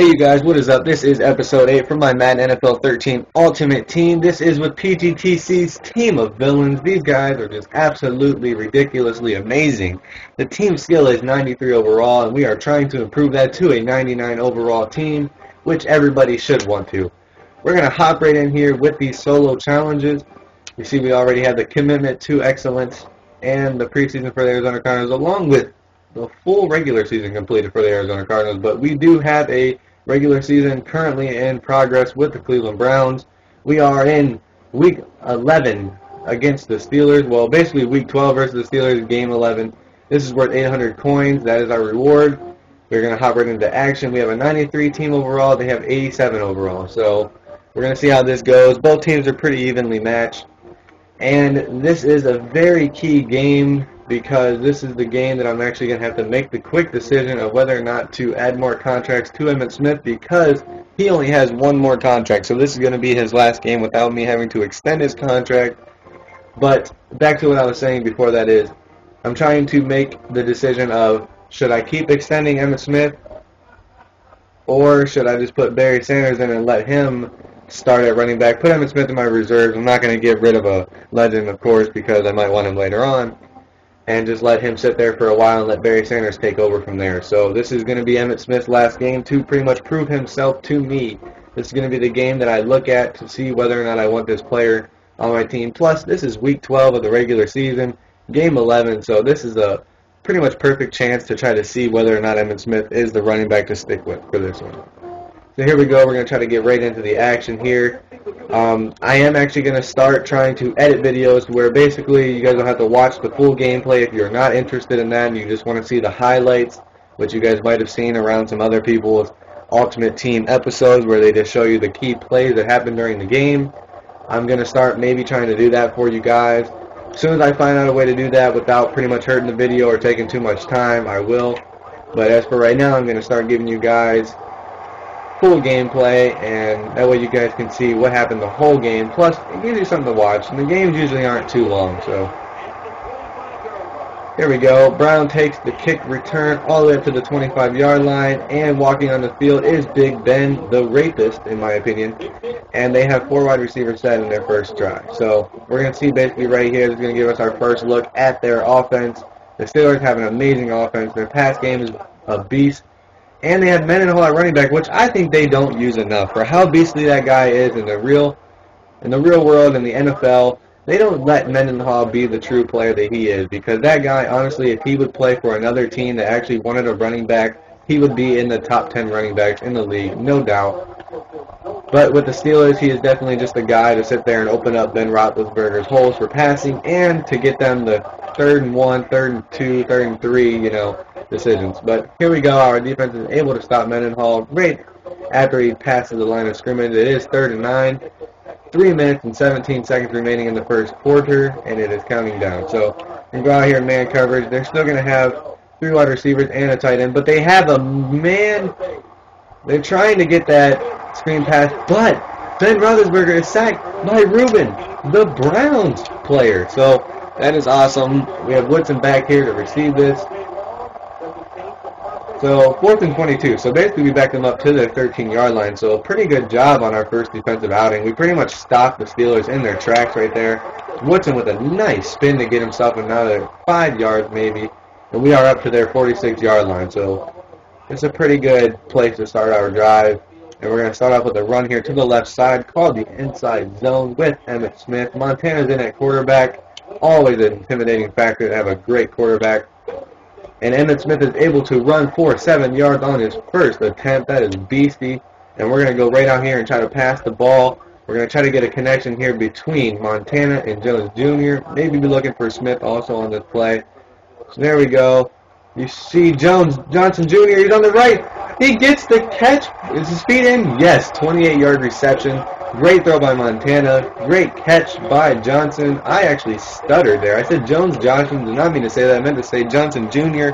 Hey you guys, what is up? This is episode 8 from my Madden NFL 13 Ultimate Team. This is with PGTC's team of villains. These guys are just absolutely ridiculously amazing. The team skill is 93 overall, and we are trying to improve that to a 99 overall team, which everybody should want to. We're going to hop right in here with these solo challenges. You see we already have the commitment to excellence and the preseason for the Arizona Cardinals, along with the full regular season completed for the Arizona Cardinals, but we do have a regular season currently in progress with the Cleveland Browns. We are in week 11 against the Steelers. Well, basically week 12 versus the Steelers, game 11. This is worth 800 coins. That is our reward. We're going to hop right into action. We have a 93 team overall. They have 87 overall. So we're going to see how this goes. Both teams are pretty evenly matched. And this is a very key game because this is the game that I'm actually going to have to make the quick decision of whether or not to add more contracts to Emmitt Smith, because he only has one more contract. So this is going to be his last game without me having to extend his contract. But back to what I was saying before, that is, I'm trying to make the decision of, should I keep extending Emmitt Smith, or should I just put Barry Sanders in and let him start at running back, put Emmitt Smith in my reserves. I'm not going to get rid of a legend, of course, because I might want him later on, and just let him sit there for a while and let Barry Sanders take over from there. So this is going to be Emmitt Smith's last game to pretty much prove himself to me. This is going to be the game that I look at to see whether or not I want this player on my team. Plus, this is week 12 of the regular season, game 11, so this is a pretty much perfect chance to try to see whether or not Emmitt Smith is the running back to stick with for this one. So here we go. We're going to try to get right into the action here. I am actually going to start trying to edit videos where basically you guys will have to watch the full gameplay if you're not interested in that and you just want to see the highlights, which you guys might have seen around some other people's Ultimate Team episodes where they just show you the key plays that happen during the game. I'm going to start maybe trying to do that for you guys. As soon as I find out a way to do that without pretty much hurting the video or taking too much time, I will. But as for right now, I'm going to start giving you guys full gameplay, and that way you guys can see what happened the whole game. Plus, it gives you something to watch, and the games usually aren't too long. So here we go. Brown takes the kick return all the way up to the 25-yard line, and walking on the field is Big Ben, the rapist, in my opinion. And they have 4 wide receivers set in their first drive. So we're going to see basically right here, this is going to give us our first look at their offense. The Steelers have an amazing offense. Their pass game is a beast. And they have Mendenhall at running back, which I think they don't use enough. For how beastly that guy is in the real world, in the NFL, they don't let Mendenhall be the true player that he is. Because that guy, honestly, if he would play for another team that actually wanted a running back, he would be in the top 10 running backs in the league, no doubt. But with the Steelers, he is definitely just a guy to sit there and open up Ben Roethlisberger's holes for passing and to get them the 3rd and 1, 3rd and 2, 3rd and 3, decisions. But here we go. Our defense is able to stop Mendenhall right after he passes the line of scrimmage. It is 3rd and 9. 3 minutes and 17 seconds remaining in the first quarter, and it is counting down. So we go out here in man coverage. They're still going to have 3 wide receivers and a tight end, but they have a man. They're trying to get that screen pass, but Ben Roethlisberger is sacked by Ruben, the Browns player. So that is awesome. We have Woodson back here to receive this. So 4th and 22. So basically we backed them up to their 13-yard line. So a pretty good job on our first defensive outing. We pretty much stopped the Steelers in their tracks right there. Woodson with a nice spin to get himself another 5 yards maybe. And we are up to their 46-yard line. So it's a pretty good place to start our drive. And we're going to start off with a run here to the left side called the inside zone with Emmitt Smith. Montana's in at quarterback. Always an intimidating factor to have a great quarterback. And Emmitt Smith is able to run for 7 yards on his first attempt. That is beastie. And we're going to go right out here and try to pass the ball. We're going to try to get a connection here between Montana and Jones Jr. Maybe be looking for Smith also on this play. So there we go. You see Johnson Jr. He's on the right. He gets the catch. Is his feet in? Yes. 28-yard reception. Great throw by Montana. Great catch by Johnson. I actually stuttered there. I said Jones Johnson. Did not mean to say that. I meant to say Johnson Jr.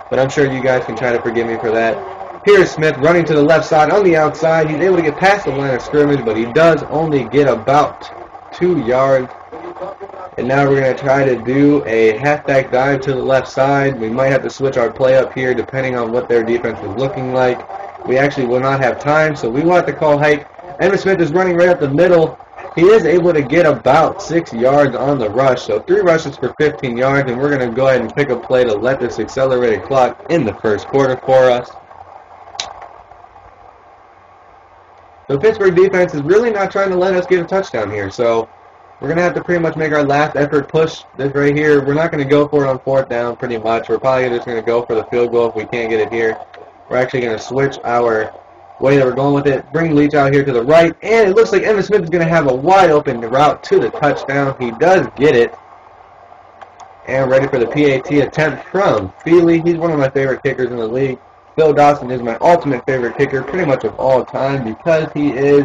But I'm sure you guys can try to forgive me for that. Here's Smith running to the left side on the outside. He's able to get past the line of scrimmage, but he does only get about 2 yards. And now we're going to try to do a halfback dive to the left side. We might have to switch our play up here depending on what their defense is looking like. we actually will not have time, so we will have to call hike. Emmitt Smith is running right up the middle. He is able to get about 6 yards on the rush, so 3 rushes for 15 yards, and we're going to go ahead and pick a play to let this accelerated clock in the first quarter for us. The Pittsburgh defense is really not trying to let us get a touchdown here, so we're going to have to pretty much make our last effort push this right here. We're not going to go for it on 4th down pretty much. We're probably just going to go for the field goal if we can't get it here. We're actually going to switch our way that we're going with it. Bring Leach out here to the right, and it looks like Emmitt Smith is going to have a wide open route to the touchdown. He does get it. And ready for the PAT attempt from Feely. He's one of my favorite kickers in the league. Phil Dawson is my ultimate favorite kicker pretty much of all time because he is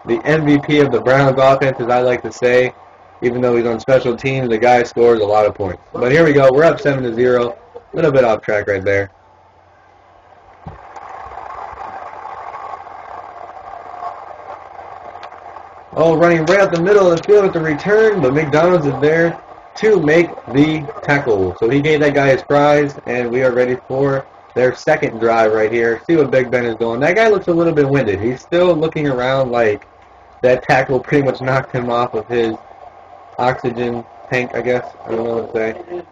the MVP of the Browns offense, as I like to say. Even though he's on special teams, the guy scores a lot of points. But here we go. We're up 7-0. A little bit off track right there. Oh, running right up the middle of the field at the return, but McDonald's is there to make the tackle. So he gave that guy his prize, and we are ready for their second drive right here. See what Big Ben is doing. That guy looks a little bit winded. He's still looking around like that tackle pretty much knocked him off of his oxygen tank, I guess. I don't know what to say.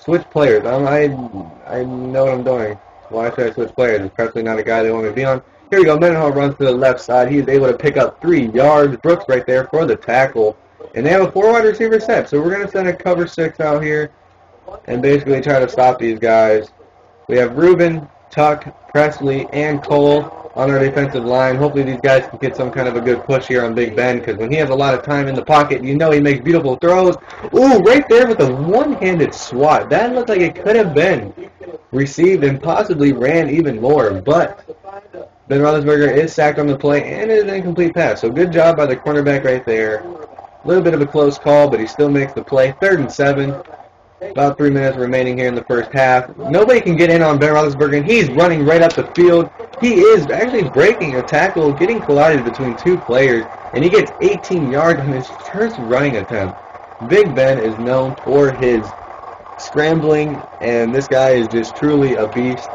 Switch players. I know what I'm doing. Why should I switch players? It's probably not a guy they want me to be on. Here we go. Mendenhall runs to the left side. He is able to pick up 3 yards. Brooks right there for the tackle. And they have a 4 wide receiver set. So we're going to send a cover 6 out here and basically try to stop these guys. We have Rubin, Tuck, Presley, and Cole on our defensive line. Hopefully these guys can get some kind of a good push here on Big Ben, because when he has a lot of time in the pocket, you know he makes beautiful throws. Ooh, right there with a one-handed swat. That looked like it could have been received and possibly ran even more, but Ben Roethlisberger is sacked on the play, and it is an incomplete pass. So good job by the cornerback right there. A little bit of a close call, but he still makes the play. 3rd and 7. About 3 minutes remaining here in the first half. Nobody can get in on Ben Roethlisberger, and he's running right up the field. He is actually breaking a tackle, getting collided between 2 players, and he gets 18 yards on his first running attempt. Big Ben is known for his scrambling, and this guy is just truly a beast,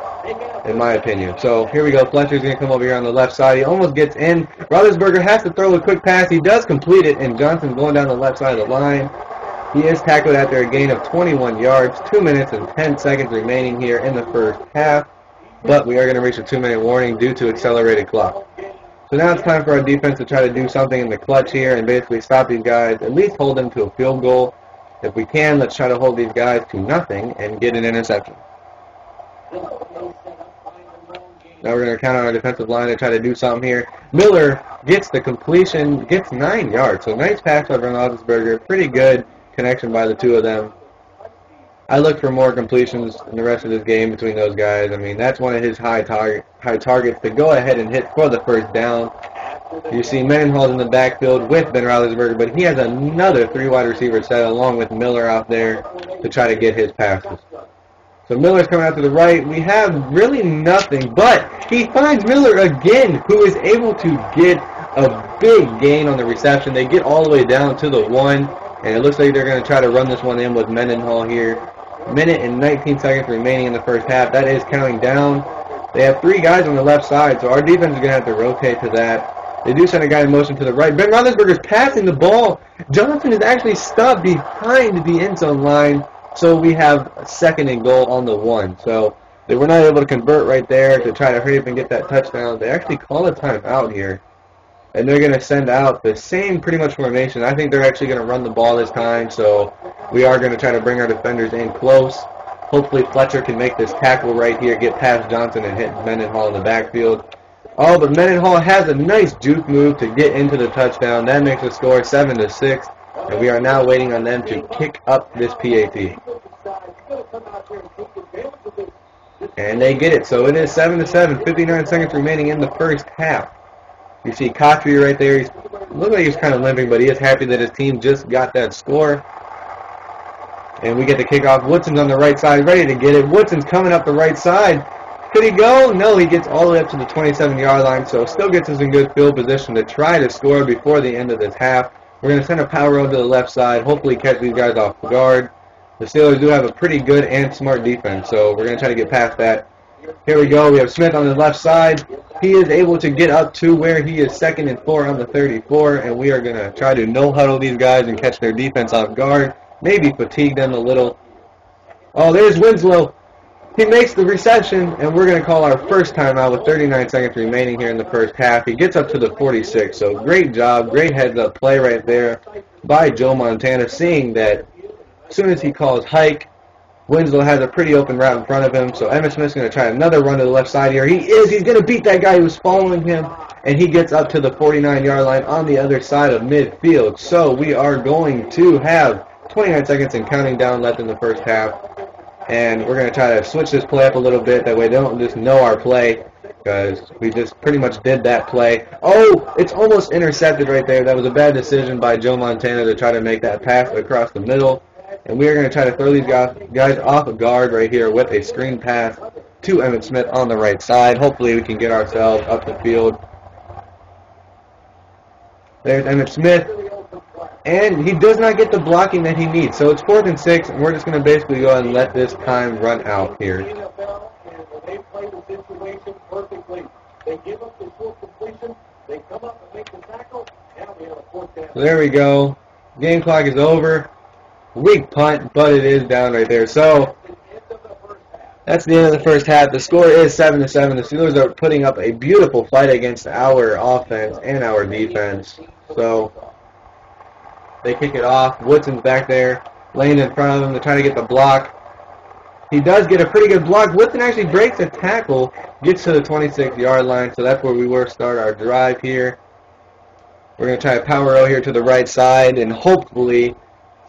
in my opinion. So here we go. Fletcher's going to come over here on the left side. He almost gets in. Roethlisberger has to throw a quick pass. He does complete it, and Johnson's going down the left side of the line. He is tackled after a gain of 21 yards. 2 minutes and 10 seconds remaining here in the first half. But we are going to reach a 2-minute warning due to accelerated clock. So now it's time for our defense to try to do something in the clutch here and basically stop these guys, at least hold them to a field goal. If we can, let's try to hold these guys to nothing and get an interception. Now we're going to count on our defensive line to try to do something here. Miller gets the completion, gets 9 yards. So nice pass by Roethlisberger. Pretty good connection by the 2 of them. I look for more completions in the rest of this game between those guys. I mean, that's one of his high targets to go ahead and hit for the first down. You see Mendenhall in the backfield with Ben Roethlisberger, but he has another 3 wide receiver set along with Miller out there to try to get his passes. So Miller's coming out to the right. We have really nothing, but he finds Miller again, who is able to get a big gain on the reception. They get all the way down to the 1, and it looks like they're going to try to run this one in with Mendenhall here. Minute and 19 seconds remaining in the first half. That is counting down. They have 3 guys on the left side, so our defense is going to have to rotate to that. They do send a guy in motion to the right. Ben Roethlisberger is passing the ball. Johnson is actually stopped behind the end zone line, so we have a 2nd and goal on the 1. So they were not able to convert right there to try to hurry up and get that touchdown. They actually call a timeout here, and they're going to send out the same pretty much formation. I think they're actually going to run the ball this time, so we are going to try to bring our defenders in close. Hopefully Fletcher can make this tackle right here, get past Johnson and hit Mendenhall in the backfield. Oh, but Mendenhall has a nice juke move to get into the touchdown. That makes the score 7-6, and we are now waiting on them to kick up this PAT. And they get it, so it is 7-7, 59 seconds remaining in the first half. You see Cotry right there. He looks like he's kind of limping, but he is happy that his team just got that score. And we get the kickoff. Woodson's on the right side, ready to get it. Woodson's coming up the right side. Could he go? No, he gets all the way up to the 27-yard line, so still gets us in good field position to try to score before the end of this half. We're going to send a power road to the left side, hopefully catch these guys off guard. The Steelers do have a pretty good and smart defense, so we're going to try to get past that. Here we go. We have Smith on the left side. He is able to get up to where he is 2nd and 4 on the 34, and we are going to try to no-huddle these guys and catch their defense off guard. Maybe fatigue them a little. Oh, there's Winslow. He makes the reception, and we're going to call our first timeout with 39 seconds remaining here in the first half. He gets up to the 46, so great job, great heads-up play right there by Joe Montana, seeing that as soon as he calls hike, Winslow has a pretty open route in front of him, so Emmitt Smith's going to try another run to the left side here. He's going to beat that guy who was following him, and he gets up to the 49-yard line on the other side of midfield. So we are going to have 29 seconds and counting down left in the first half, and we're going to try to switch this play up a little bit. That way they don't just know our play, because we just pretty much did that play. Oh, it's almost intercepted right there. That was a bad decision by Joe Montana to try to make that pass across the middle. And we are going to try to throw these guys off of guard right here with a screen pass to Emmitt Smith on the right side. Hopefully we can get ourselves up the field. There's Emmitt Smith. And he does not get the blocking that he needs. So it's 4th and 6, and we're just going to basically go ahead and let this time run out here. So there we go. Game clock is over. Weak punt, but it is down right there. So that's the end of the first half. The score is 7-7. The Steelers are putting up a beautiful fight against our offense and our defense. So they kick it off. Woodson's back there, laying in front of him to try to get the block. He does get a pretty good block. Woodson actually breaks a tackle, gets to the 26-yard line. So that's where we will start our drive here. We're going to try a power row here to the right side, and hopefully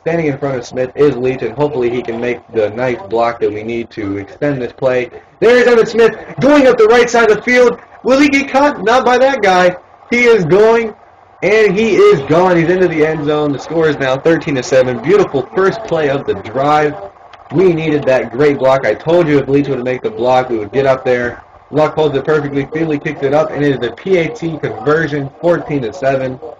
standing in front of Smith is Leach, and hopefully he can make the nice block that we need to extend this play. There's Emmitt Smith going up the right side of the field. Will he get caught? Not by that guy. He is going, and he is gone. He's into the end zone. The score is now 13-7. Beautiful first play of the drive. We needed that great block. I told you if Leach would make the block, we would get up there. Luck holds it perfectly. Feely kicks it up, and it is a PAT conversion, 14-7.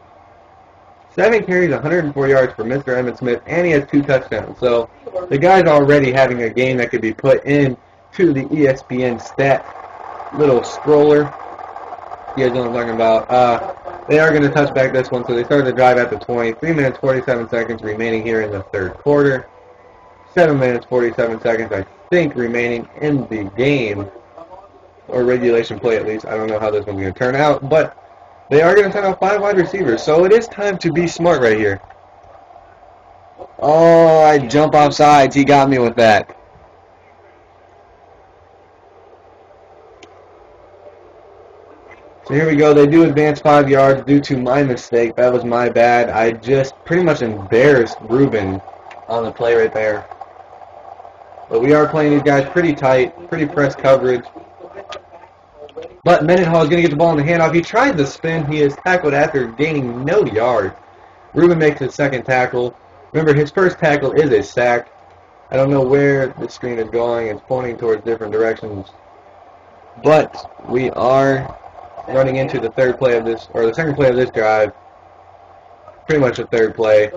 7 carries, 104 yards for Mr. Emmitt Smith, and he has 2 touchdowns. So the guy's already having a game that could be put in to the ESPN stat little scroller. You guys know what I'm talking about. They are going to touch back this one, so they start the drive at the 20. 3 minutes, 47 seconds remaining here in the third quarter. 7 minutes, 47 seconds, I think, remaining in the game, or regulation play at least. I don't know how this one's going to turn out, but they are going to send out 5 wide receivers, so it is time to be smart right here. Oh, I jump off sides. He got me with that. So here we go. They do advance 5 yards due to my mistake. That was my bad. I just pretty much embarrassed Ruben on the play right there. But we are playing these guys pretty tight, pretty press coverage. But Mendenhall is going to get the ball in the handoff. He tries to spin. He is tackled after gaining no yards. Ruben makes his second tackle. Remember, his first tackle is a sack. I don't know where the screen is going. It's pointing towards different directions. But we are running into the third play of this, or the second play of this drive. Pretty much the third play.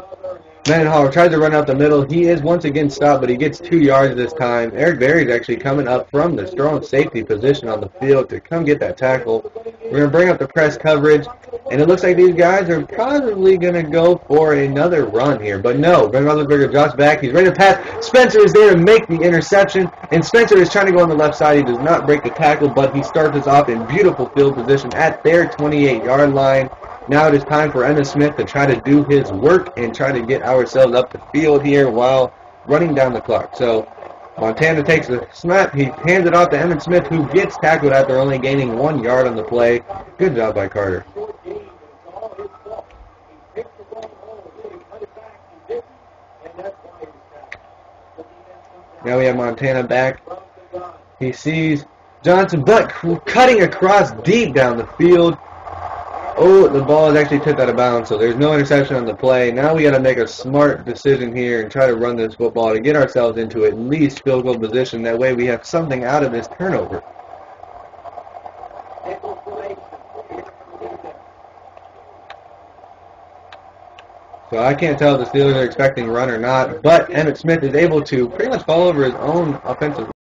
Mendenhall tries to run out the middle. He is once again stopped, but he gets 2 yards this time. Eric Berry's actually coming up from the strong safety position on the field to come get that tackle. We're going to bring up the press coverage, and it looks like these guys are probably going to go for another run here. But no, Ben Roethlisberger drops back. He's ready to pass. Spencer is there to make the interception, and Spencer is trying to go on the left side. He does not break the tackle, but he starts us off in beautiful field position at their 28-yard line. Now it is time for Emmitt Smith to try to do his work and try to get ourselves up the field here while running down the clock. So Montana takes the snap. He hands it off to Emmitt Smith, who gets tackled after only gaining 1 yard on the play. Good job by Carter. Now we have Montana back. He sees Johnson, but cutting across deep down the field. Oh, the ball is actually tipped out of bounds, so there's no interception on the play. Now we got to make a smart decision here and try to run this football to get ourselves into at least field goal position. That way we have something out of this turnover. So I can't tell if the Steelers are expecting a run or not, but Emmitt Smith is able to pretty much fall over his own offensive